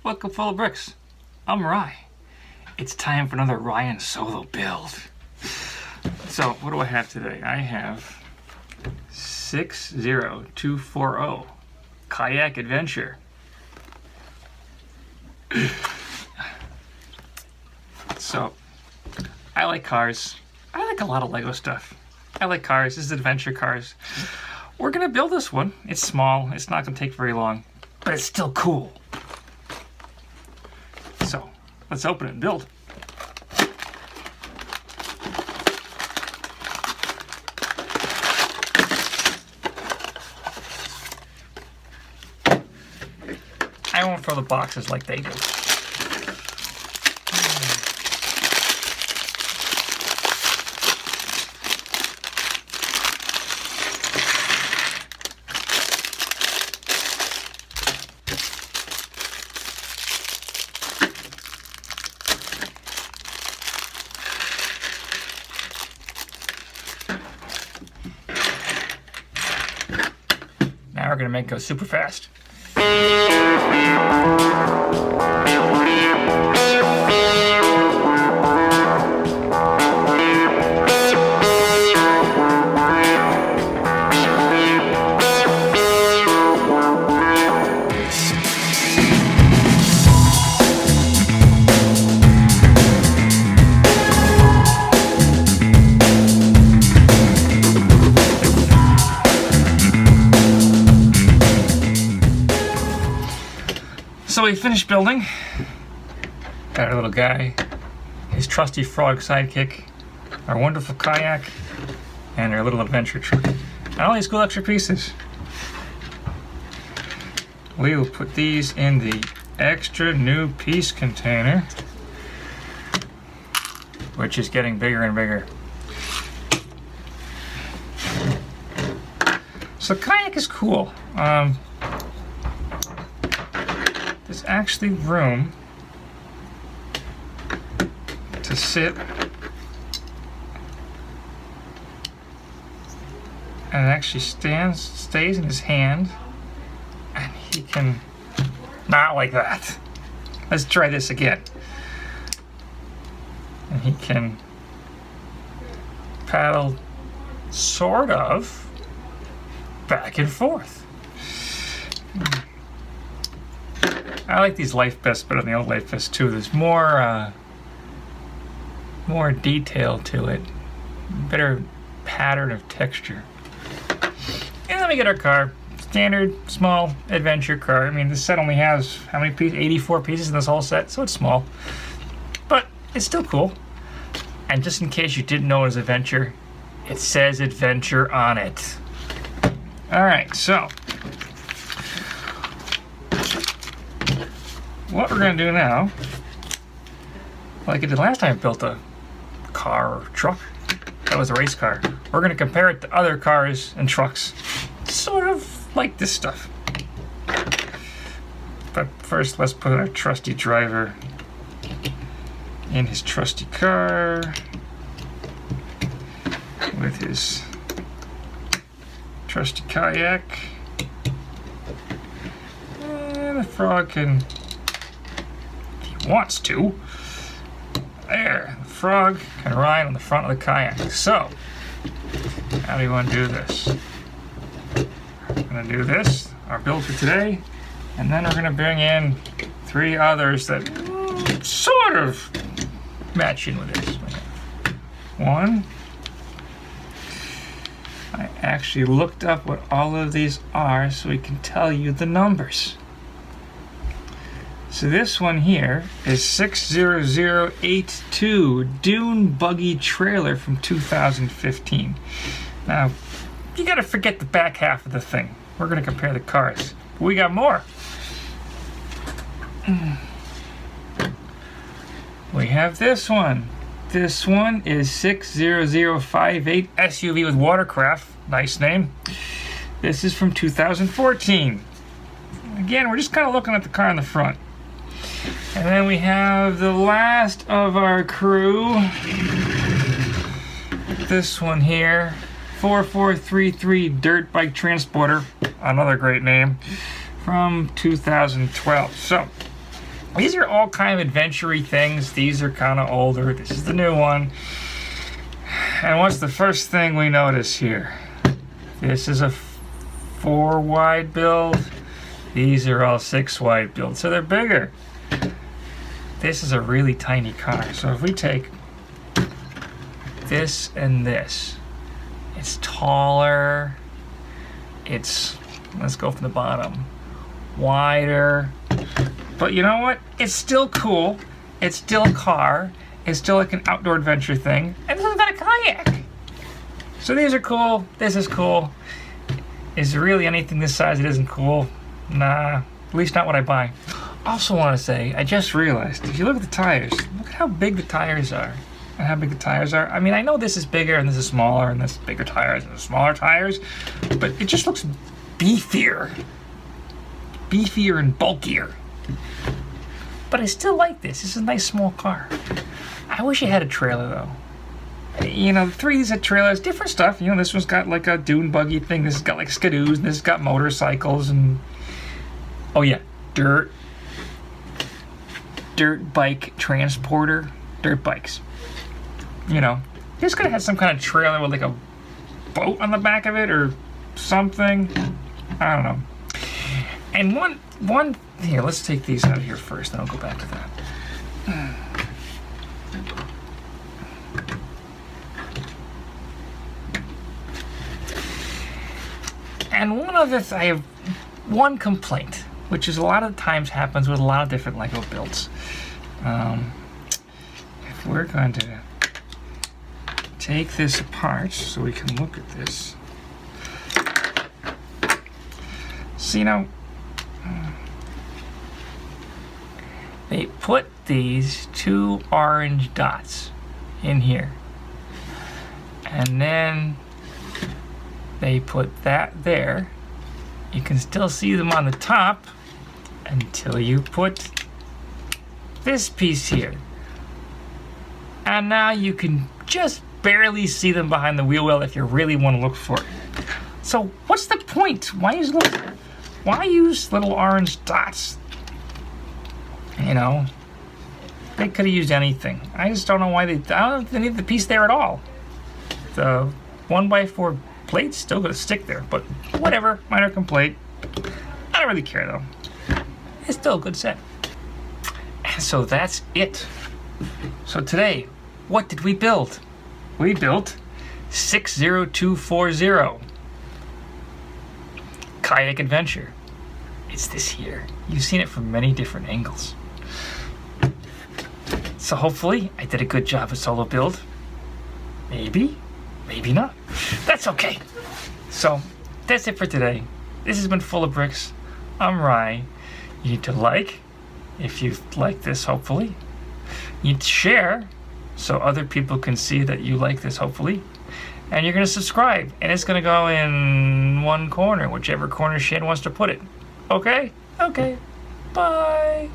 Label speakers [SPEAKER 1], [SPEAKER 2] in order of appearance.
[SPEAKER 1] bucket full of bricks. I'm Rye. It's time for another Ryan solo build. So, what do I have today? I have 60240 Kayak Adventure. So, I like cars. I like a lot of Lego stuff. I like cars. This is adventure cars. We're gonna build this one. It's small. It's not gonna take very long, but it's still cool. So, let's open it and build. I won't throw the boxes like they do. Now we're gonna make it go super fast. So we finished building. Got our little guy, his trusty frog sidekick, our wonderful kayak, and our little adventure truck. And all these cool extra pieces. We will put these in the extra new piece container, which is getting bigger and bigger. So kayak is cool. There's actually room to sit and it actually stays in his hand, and he can not like that. Let's try this again. And he can paddle sort of back and forth. I like these life vests better than the old life vests too. There's more detail to it, better pattern of texture. And then we get our car, standard small adventure car. I mean, this set only has how many pieces? 84 pieces in this whole set, so it's small, but it's still cool. And just in case you didn't know it was adventure, it says adventure on it. All right, so what we're gonna do now, like I did last time I built a car or truck, that was a race car. We're gonna compare it to other cars and trucks, sort of like this stuff. But first, let's put our trusty driver in his trusty car with his trusty kayak. And the frog can, wants to. There, the frog can ride on the front of the kayak. So, how do you want to do this? We're going to do this, our build for today, and then we're going to bring in 3 others that sort of match in with this. One, I actually looked up what all of these are so we can tell you the numbers. So this one here is 60082 Dune Buggy Trailer from 2015. Now, you gotta forget the back half of the thing. We're gonna compare the cars. But we got more. We have this one. This one is 60058 SUV with watercraft. Nice name. This is from 2014. Again, we're just kind of looking at the car in the front. And then we have the last of our crew. This one here, 4433 Dirt Bike Transporter, another great name, from 2012. So, These are all kind of adventure-y things. These are kind of older. This is the new one. And what's the first thing we notice here? This is a 4 wide build. These are all 6 wide builds, so they're bigger. This is a really tiny car. So if we take this and this, it's taller. It's, let's go from the bottom, wider. But you know what? It's still cool. It's still a car. It's still like an outdoor adventure thing. And this has got a kayak. So these are cool. This is cool. Is there really anything this size that isn't cool? Nah, at least not what I buy. Also want to say, I just realized, if you look at the tires, look at how big the tires are. And how big the tires are. I mean, I know this is bigger and this is smaller and this is bigger tires and smaller tires, but it just looks beefier. Beefier and bulkier. But I still like this. This is a nice small car. I wish it had a trailer though. You know, the 3 of these had trailers, different stuff. You know, this one's got like a dune buggy thing. This has got like skidoos, and this has got motorcycles and, oh yeah, dirt bike transporter, dirt bikes. You know, this could have had some kind of trailer with like a boat on the back of it or something. I don't know. And one here, let's take these out of here first, then I'll go back to that. And one other I have one complaint, which is a lot of times happens with a lot of different Lego builds. If we're going to take this apart so we can look at this. So, you know, they put these 2 orange dots in here. And then they put that there. You can still see them on the top until you put this piece here. And now you can just barely see them behind the wheel well if you really want to look for it. So what's the point? Why use little orange dots? You know, they could have used anything. I just don't know why I don't think they need the piece there at all. The 1x4 plate's still gonna stick there, but whatever, minor complaint. I don't really care though. It's still a good set. And so that's it. So today, what did we build? We built 60240 Kayak Adventure. It's this here. You've seen it from many different angles. So hopefully I did a good job of solo build. Maybe, maybe not. That's okay. So that's it for today. This has been Full of Bricks. I'm Rye. You need to like if you like this, hopefully. You need to share so other people can see that you like this, hopefully. And you're going to subscribe. And it's going to go in one corner, whichever corner Shane wants to put it. Okay? Okay. Bye.